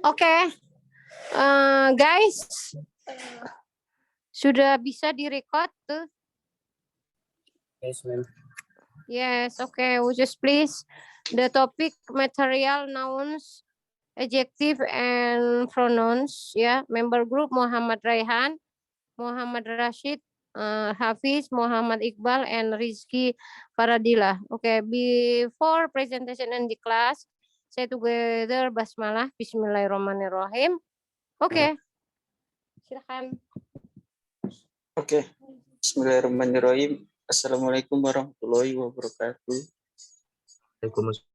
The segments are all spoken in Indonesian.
Oke, guys, sudah bisa direcord tuh? Yes, ma'am. Yes, okay. Would you please the topic material nouns, adjective and pronouns. Ya, member group Muhammad Raihan, Muhammad Rashid, Hafiz, Muhammad Iqbal, and Rizky Faradila. Okay, before presentation in the class, say together basmalah, Bismillahirrahmanirrahim. Okay, silakan. Oke, Bismillahirrahmanirrahim. Assalamualaikum warahmatullahi wabarakatuh. Waalaikumsalam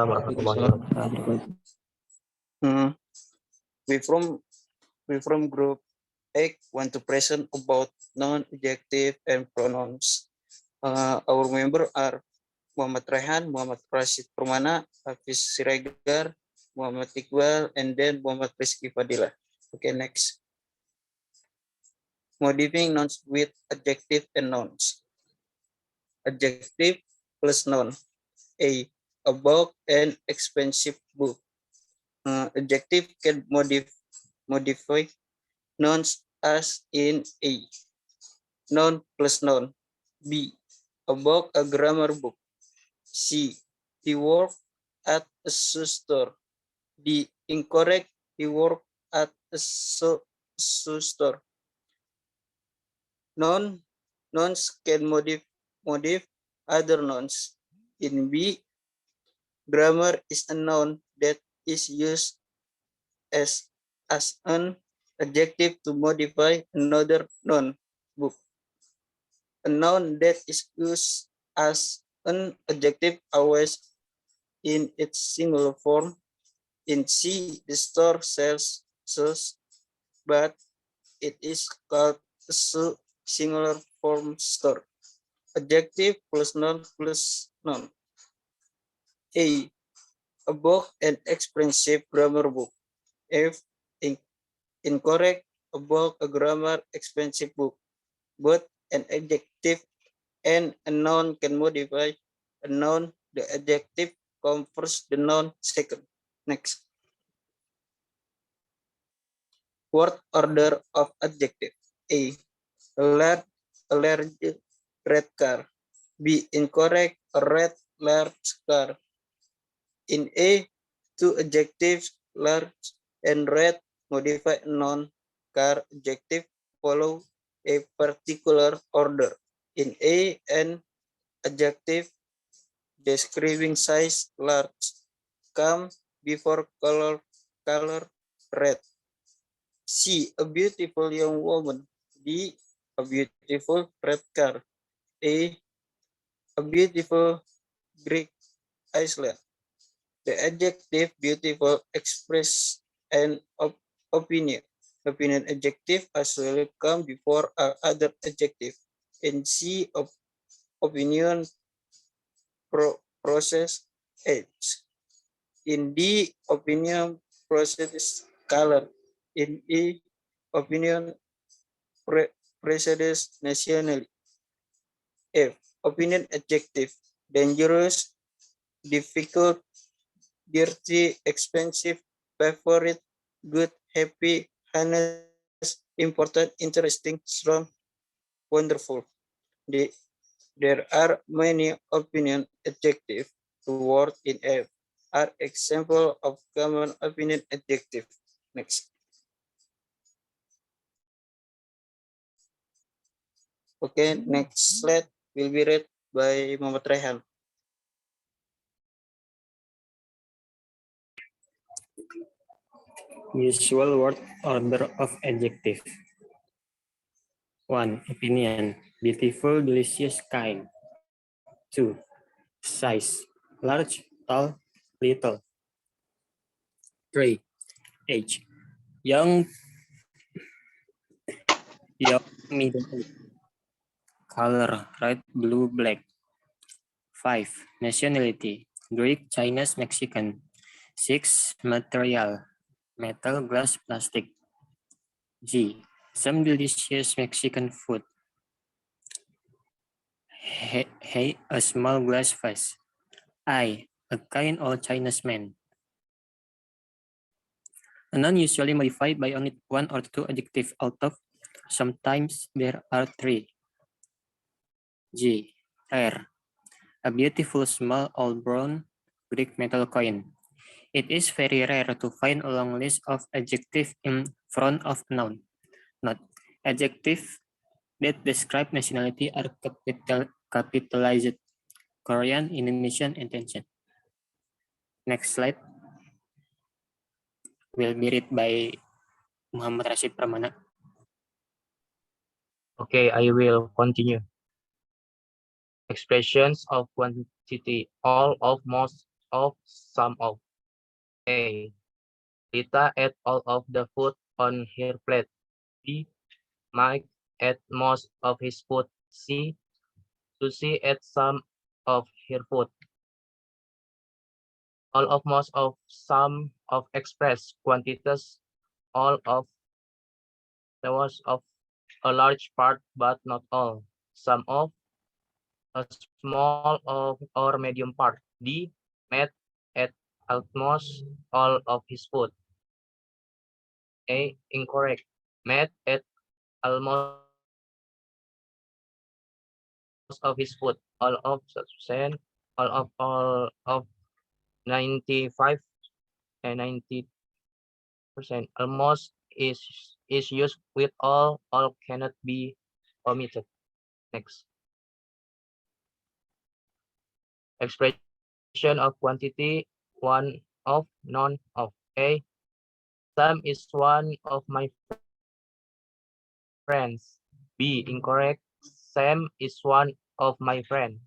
warahmatullahi wabarakatuh. We from group 8 want to present about noun, adjective, and pronouns. Our member are Muhammad Rehan, Muhammad Rashid Permana, Hafiz Siregar, Muhammad Iqbal, and then Muhammad Rizky Fadila. Okay, next. Modifying nouns with adjective and nouns. Adjective plus noun. A book and expensive book. Adjective can modify nouns as in A. Noun plus noun. B. A book, a grammar book. C. He worked at a shoe store. D. Incorrect. He worked at a shoe store. Nouns can modify other nouns. In B, grammar is a noun that is used as an adjective to modify another noun. Book. A noun that is used as an adjective always in its singular form. In C, the store sells shoes, but it is called a singular form store. Adjective plus noun plus noun. A book and expensive grammar book. F, incorrect, a book, a grammar, expensive book. Both an adjective and a noun can modify a noun. The adjective comes first, the noun second. Next. Word order of adjective. A large red car. B, incorrect, a red large car. In A, two adjectives, large and red, modify a noun. Car adjective follow a particular order. In A, an adjective describing size large come before color red. C, a beautiful young woman. D, a beautiful red car. A beautiful Greek island. The adjective beautiful express an opinion. Opinion adjective as well come before other adjective. In C, opinion process age. In D, opinion process color. In E, opinion precedes nationality. F, opinion adjective dangerous, difficult, dirty, expensive, favorite, good, happy, honest, important, interesting, strong, wonderful. There are many opinion adjectives. The word in F are example of common opinion adjective. Next. Okay, next slide will be read by Muhammad Rehan. Usual word order of adjective. 1. Opinion. Beautiful, delicious, kind. 2. Size. Large, tall, little. 3. Age. Young, middle age. Color. Red, blue, black. 5. Nationality. Greek, Chinese, Mexican. 6. Material. Metal, glass, plastic. G. Some delicious Mexican food. Hey, a small glass vase. I, a kind old Chinese man. A noun usually modified by only one or two adjectives out of sometimes there are three. G, rare. A beautiful small old brown Greek metal coin. It is very rare to find a long list of adjectives in front of a noun. Note, adjectives that describe nationality are capitalized: Korean, Indonesian, and Asian. Next slide will be read by Muhammad Rashid Pramana. Okay, I will continue. Expressions of quantity, all of, most of, some of. A. Rita ate all of the food on her plate. B. Mike ate most of his food. C. Susie ate some of her food. All of, most of, some of express quantities. All of, there was of a large part but not all. Some of, a small of or medium part. D. Matt ate almost all of his food. A. Incorrect. Matt ate almost of his food. All of percent, all of 95 and 90%. Almost is used with all cannot be omitted. Next. Expression of quantity, one of, none of. A. Sam is one of my friends. B. Incorrect. Sam is one of my friend.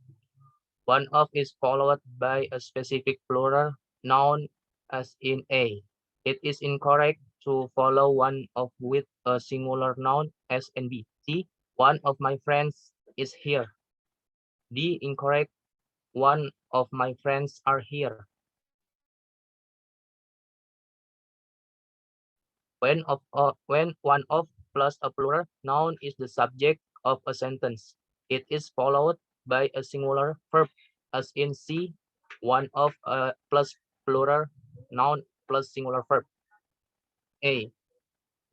One of is followed by a specific plural noun as in A. It is incorrect to follow one of with a singular noun as in B. C. One of my friends is here. D. Incorrect. One of my friends are here. When one of plus a plural noun is the subject of a sentence, it is followed by a singular verb, as in C. One of plus plural noun plus singular verb. A.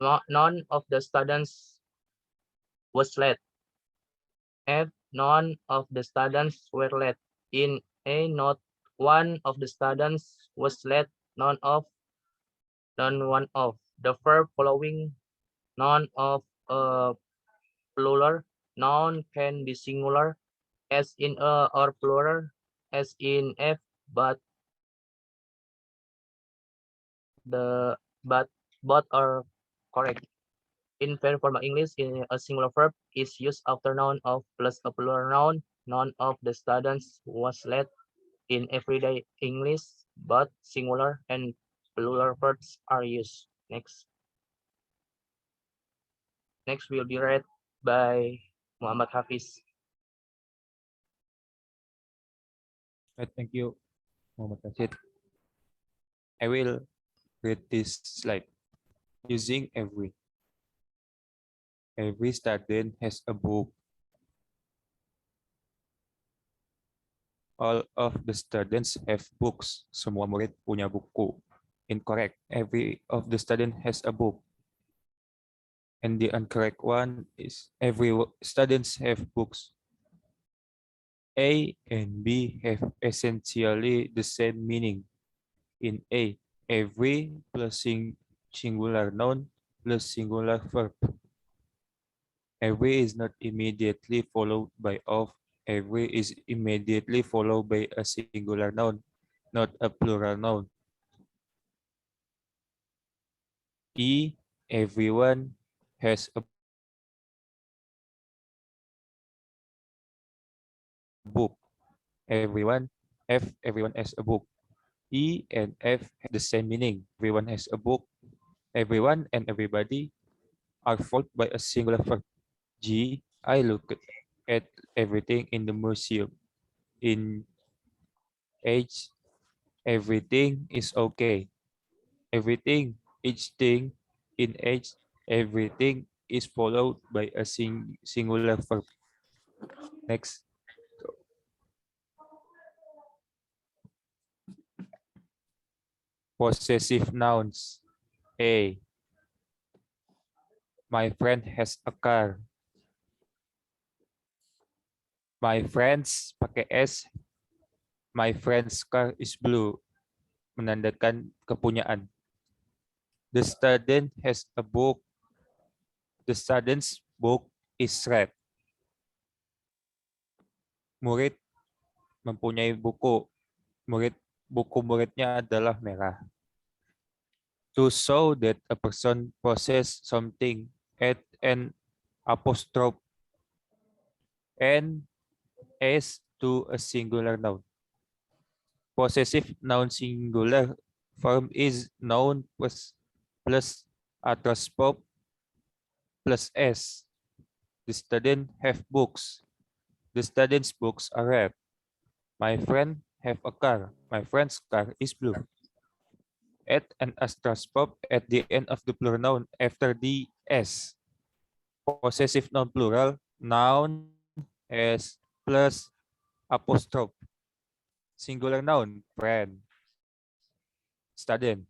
None of the students was late. F. None of the students were late. In A, not one of the students was late. None one of. The verb following none of a plural noun can be singular as in a or plural as in F, but both are correct. In very formal English, in a singular verb is used after noun of plus a plural noun. None of the students was late. In everyday English, both singular and plural verbs are used. Next. Next will be read by Muhammad Hafiz. Thank you, Muhammad Rashid. I will read this slide. Using every. Every student has a book. All of the students have books. Semua murid punya buku. Incorrect. Every of the student has a book. And the incorrect one is every students have books. A and B have essentially the same meaning. In A, every plus singular noun plus singular verb. Every is not immediately followed by of. Every is immediately followed by a singular noun, not a plural noun. E, everyone has a book. Everyone, F, everyone has a book. E and F have the same meaning. Everyone has a book. Everyone and everybody are followed by a singular verb. G, I look at everything in the museum. In H, everything is okay. Everything, each thing. In H, everything is followed by a singular verb. Next. Possessive nouns. A. My friend has a car. My friends pakai S. My friend's car is blue. Menandakan kepunyaan. The student has a book. The student's book is red. Murid mempunyai buku. Buku muridnya adalah merah. To show that a person possesses something, add an apostrophe and s to a singular noun. Possessive noun singular form is noun plus apostrophe plus s. The student have books. The student's books are red. My friend have a car. My friend's car is blue. Add an apostrophe at the end of the plural noun after the s. Possessive noun plural, noun s plus apostrophe. Singular noun, friend. Student.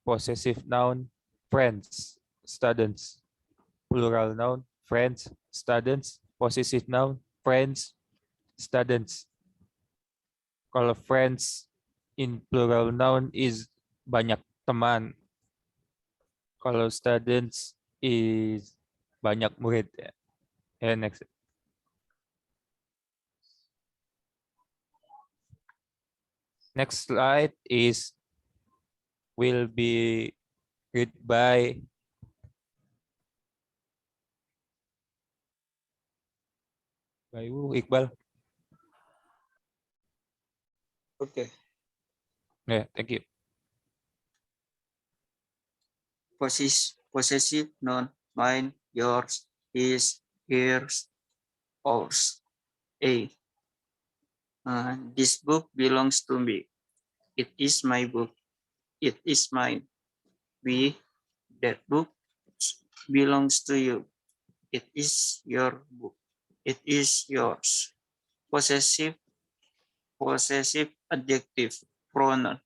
Possessive noun, friends, students. Plural noun, friends, students. Possessive noun, friends, students. Kalau friends in plural noun is banyak teman. Kalau students is banyak murid. And next. Next slide will be read by Iqbal. Okay. Yeah, thank you. Possessive noun, mine, yours, his, hers, ours. A. This book belongs to me. It is my book. It is mine. B. That book belongs to you. It is your book. It is yours. Possessive adjective pronoun.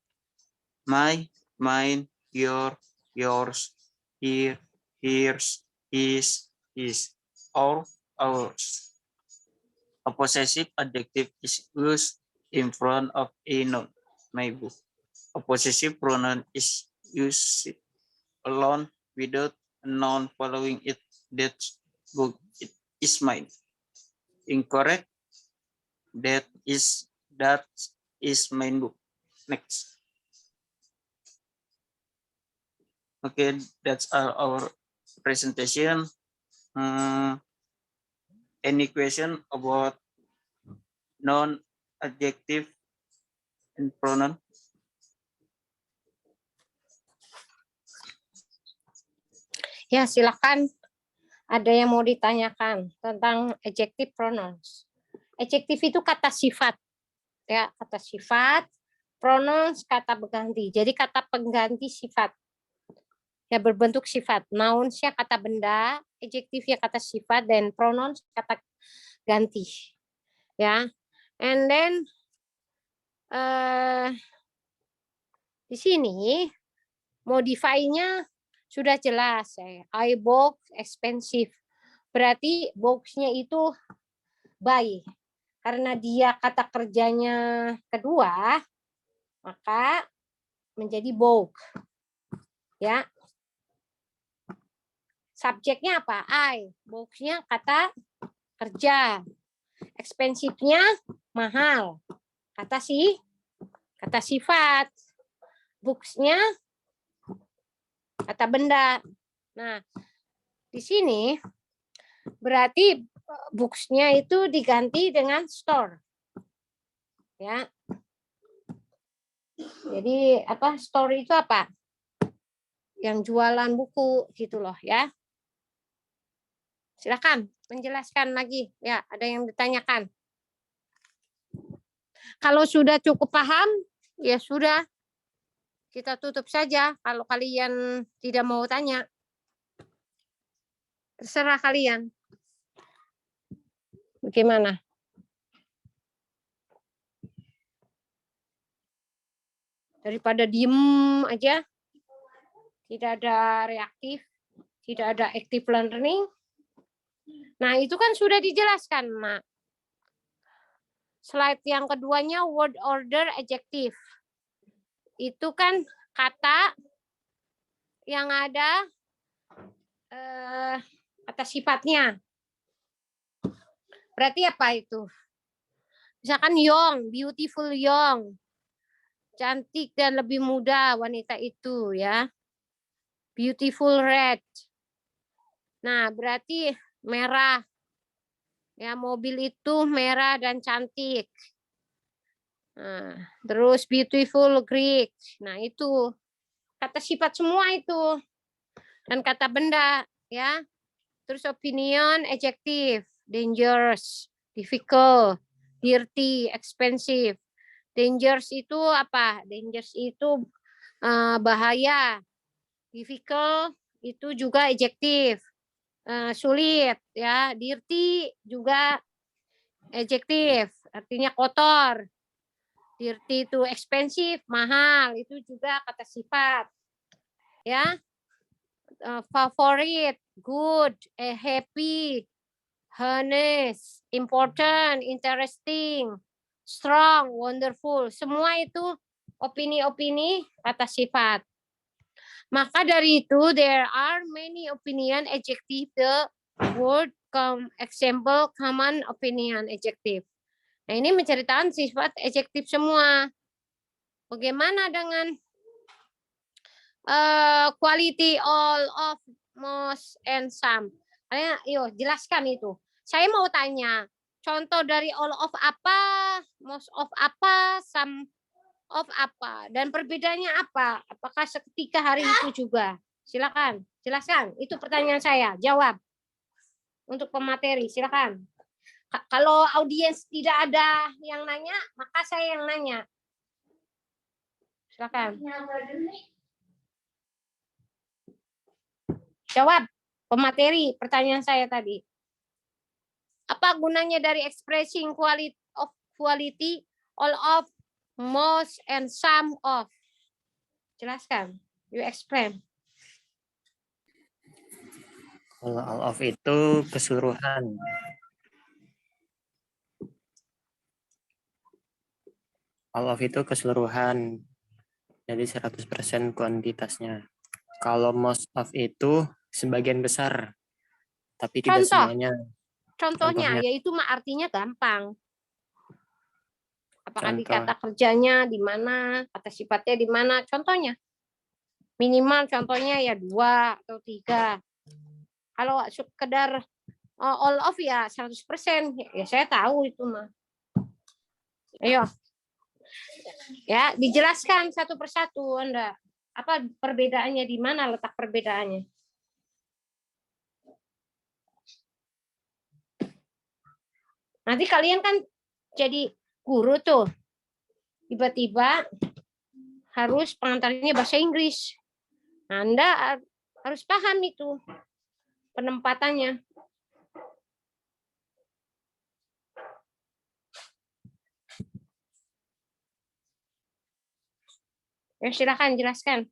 My, mine, your, yours, here, hers, his, our, ours. A possessive adjective is used in front of a noun, my book. A possessive pronoun is used alone without a noun following it. That book, it is mine. Incorrect. That is mine book. Next. Okay, that's our presentation. Any question about noun, adjective, and pronoun? Ya, silakan. Ada yang mau ditanyakan tentang adjective pronouns. Adjective itu kata sifat. Ya, kata sifat. Pronouns kata pengganti. Jadi kata pengganti sifat. Ya, berbentuk sifat. Nouns-nya kata benda, adjective-nya kata sifat, dan pronouns kata ganti. Ya. And then di sini modify-nya sudah jelas ya. I bought expensive. Berarti box-nya itu buy. Karena dia kata kerjanya kedua, maka menjadi bought. Ya. Subjeknya apa? I. Box-nya kata kerja. Expensive-nya mahal. Kata sifat. Books-nya kata benda. Nah, di sini berarti books-nya itu diganti dengan store. Ya. Jadi store itu apa? Yang jualan buku gitu loh ya. Silakan menjelaskan lagi. Ya, ada yang ditanyakan. Kalau sudah cukup paham, ya sudah. Kita tutup saja kalau kalian tidak mau tanya. Terserah kalian. Bagaimana? Daripada diem aja, tidak ada reaktif, tidak ada active learning. Nah, itu kan sudah dijelaskan. Nah, slide yang keduanya word order adjective. Itu kan kata yang ada kata sifatnya. Berarti apa itu? Misalkan young, beautiful young. Cantik dan lebih muda wanita itu ya. Beautiful red. Nah, berarti merah. Ya, mobil itu merah dan cantik. Nah, terus beautiful Greek. Nah, itu kata sifat semua itu. Dan kata benda ya. Terus opinion adjective, dangerous, difficult, dirty, expensive. Dangerous itu apa? Dangerous itu bahaya. Difficult itu juga adjective. Sulit ya. Dirty juga adjective, artinya kotor. Dirty itu expensive, mahal, itu juga kata sifat. Ya. Favorite, good, happy, honest, important, interesting, strong, wonderful. Semua itu opini-opini kata sifat. Maka dari itu, there are many opinion adjective, the word example common opinion adjective. Nah, ini menceritakan sifat adjektif semua. Bagaimana dengan quality, all of, most, and some? Ayo, jelaskan itu. Saya mau tanya, contoh dari all of apa, most of apa, some of apa, dan perbedaannya apa? Apakah seketika hari itu juga? Silakan, jelaskan. Itu pertanyaan saya. Jawab. Untuk pemateri, silakan. Kalau audiens tidak ada yang nanya, maka saya yang nanya. Silakan. Jawab pemateri pertanyaan saya tadi. Apa gunanya dari expressing quality, all of, most, and some of? Jelaskan. You explain. Kalau all of itu keseluruhan. All of itu keseluruhan. Jadi 100% kuantitasnya. Kalau most of itu sebagian besar. Tapi tidak semuanya. Contohnya, yaitu artinya gampang. Apakah di Contoh. kata kerjanya di mana, kata sifatnya di mana, contohnya. Minimal contohnya ya 2 atau 3. Kalau sekedar all of ya 100%, ya saya tahu itu mah. Ayo. Ya, dijelaskan satu persatu Anda. Apa perbedaannya, di mana letak perbedaannya? Nanti kalian kan jadi guru tuh. Tiba-tiba harus pengantarnya bahasa Inggris. Anda harus paham itu penempatannya. Ya, silakan jelaskan.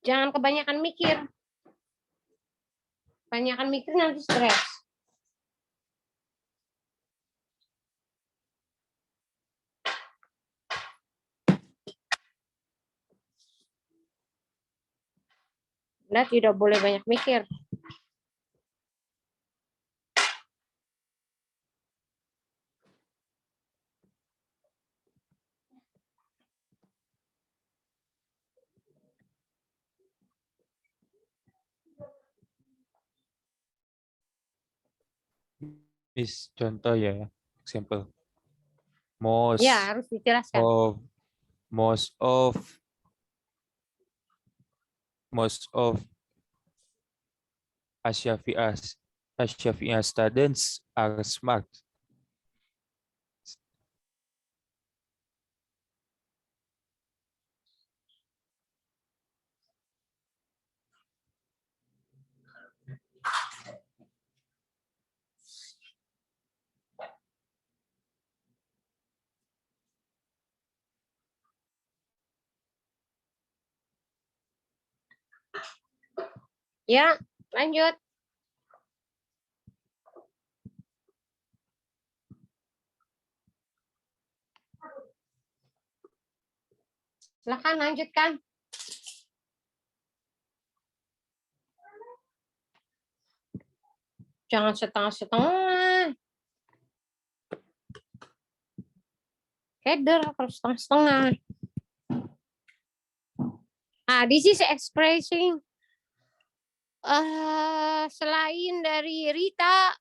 Jangan kebanyakan mikir. Kebanyakan mikir nanti stres. Anda tidak boleh banyak mikir. Is contoh ya, example. Most Ya, harus dijelaskan. Most of Asia students are smart. Ya, lanjut. Silakan lanjutkan. Jangan setengah-setengah. Header kalau setengah-setengah. This is expressing selain dari Rita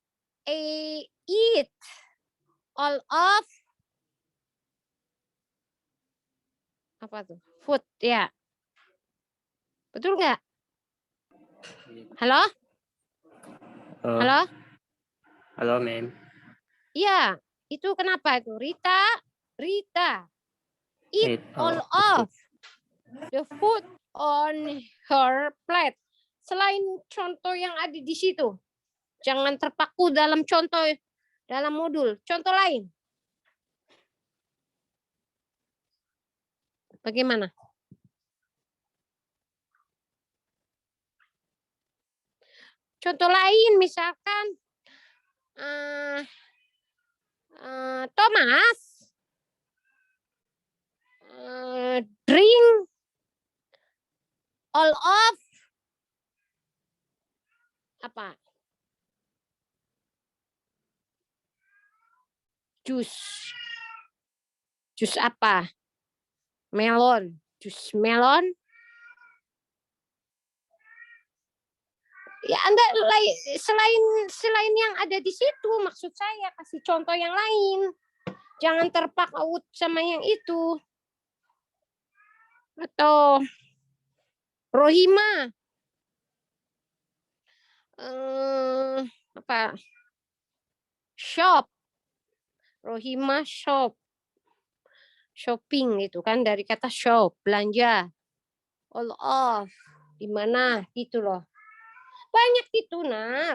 eat all of apa tuh? Food ya. Betul nggak? Halo? Halo? Halo, ma'am. Iya, itu kenapa itu? Rita eat Eat all all of of the food on her plate. Selain contoh yang ada di situ. Jangan terpaku dalam contoh dalam modul. Contoh lain. Bagaimana? Contoh lain misalkan Thomas drink all of apa? Jus apa? Melon. Jus melon. Ya, Anda selain yang ada di situ, maksud saya kasih contoh yang lain. Jangan terpaku sama yang itu. Atau Rohima apa? Shop. Rohima shop. Shopping itu kan dari kata shop, belanja. All of. Di mana gitu loh. Banyak itu, nah.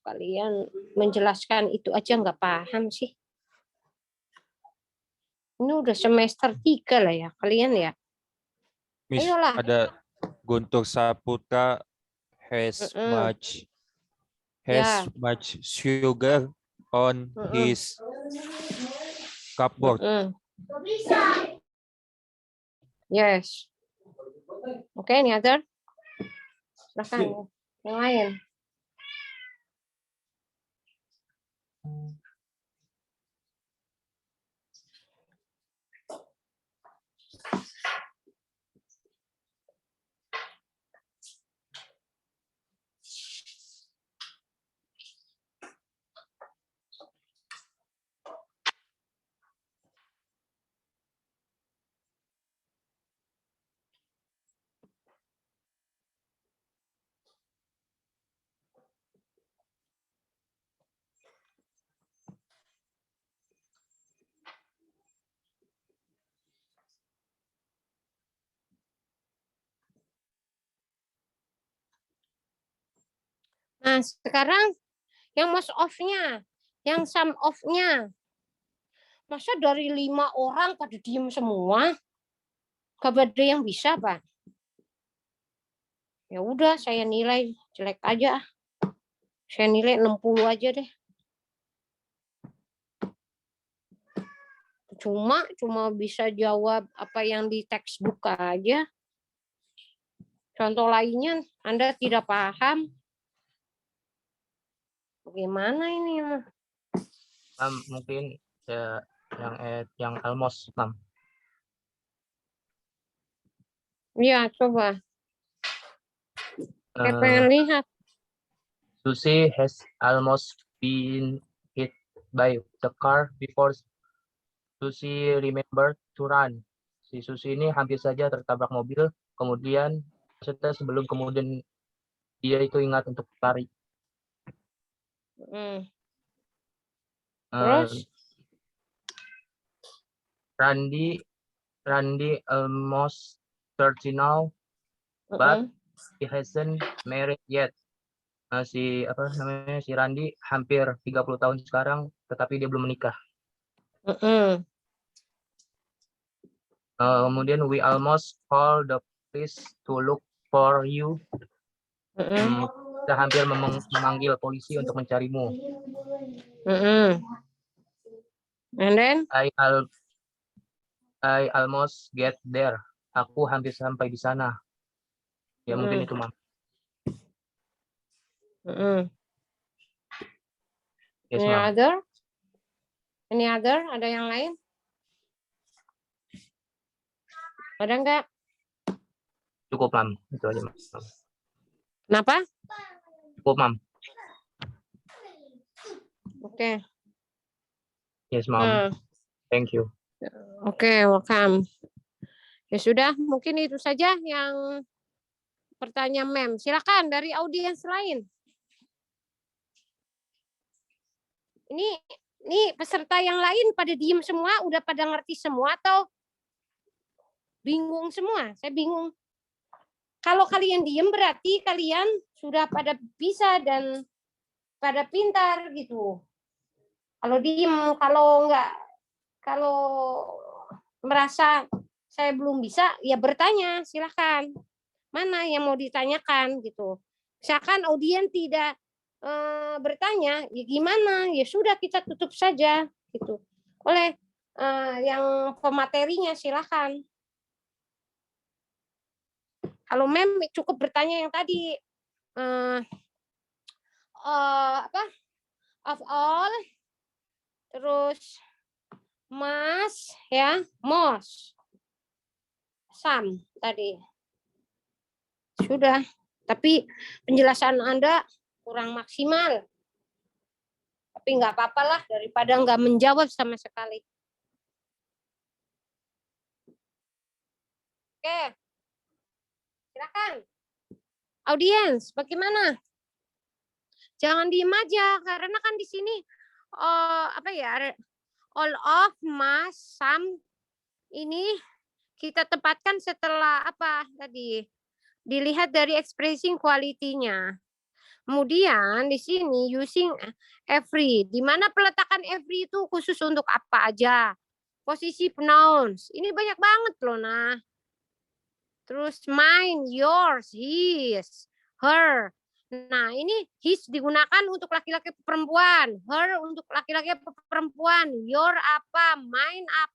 Kalian menjelaskan itu aja nggak paham sih. Ini udah semester 3 lah ya, kalian ya. Miss, Ayolah. ada Guntur Saputra has Ya. much sugar on his cupboard. Yes. Oke, any other? Silahkan. Yang lain. Nah, sekarang yang most of-nya, yang sum of-nya. Masa dari 5 orang pada diem semua? Gak ada yang bisa, Pak. Ya udah, saya nilai jelek aja. Saya nilai 60 aja deh. Cuma bisa jawab apa yang di textbook aja. Contoh lainnya Anda tidak paham. Bagaimana ini? Mungkin yang almost, Mam. Ya, coba. Saya pengen lihat. Susie has almost been hit by the car before Susie remembered to run. Si Susie ini hampir saja tertabrak mobil, kemudian sebelum kemudian dia itu ingat untuk lari. Terus? Randy almost 30 now, but he hasn't married yet. Si Randy hampir 30 tahun sekarang, tetapi dia belum menikah. Kemudian we almost call the police to look for you. Mm-mm. Kita hampir memanggil polisi untuk mencarimu. Mm-mm. And then, I almost get there. Aku hampir sampai di sana. Ya mungkin itu, Mam. mm-mm. Yes, Any Mam. other? Any other? Ada yang lain? Ada nggak? Cukup, Mam. Itu aja, Mam. Kenapa? Cukup, Mam. Oke. Yes, Mam. Thank you. Oke, welcome. Ya sudah, mungkin itu saja yang pertanyaan Mem. Silakan dari audiens lain. Ini peserta yang lain pada diem semua, udah pada ngerti semua atau bingung semua? Saya bingung. Kalau kalian diem berarti kalian sudah pada bisa dan pada pintar gitu. Kalau diem, kalau merasa saya belum bisa, ya bertanya, silakan. Mana yang mau ditanyakan gitu. Misalkan audiens tidak bertanya, ya gimana? Ya sudah kita tutup saja gitu. Oleh yang pematerinya silakan. Kalau Mem cukup bertanya yang tadi of all, terus Mas ya, most, some tadi. Sudah, tapi penjelasan Anda kurang maksimal. Tapi nggak apa-apa lah, daripada nggak menjawab sama sekali. Oke, silakan. Audiens, bagaimana? Jangan diem aja, karena kan di sini all of, mas, some ini kita tempatkan setelah apa tadi? Dilihat dari expressing quality-nya. Kemudian di sini using every. Di mana peletakan every itu khusus untuk apa aja? Posisi nouns. Ini banyak banget loh, nah. Terus mine, yours, his, her. Nah, ini his digunakan untuk laki-laki perempuan, her untuk laki-laki perempuan, your apa, mine apa.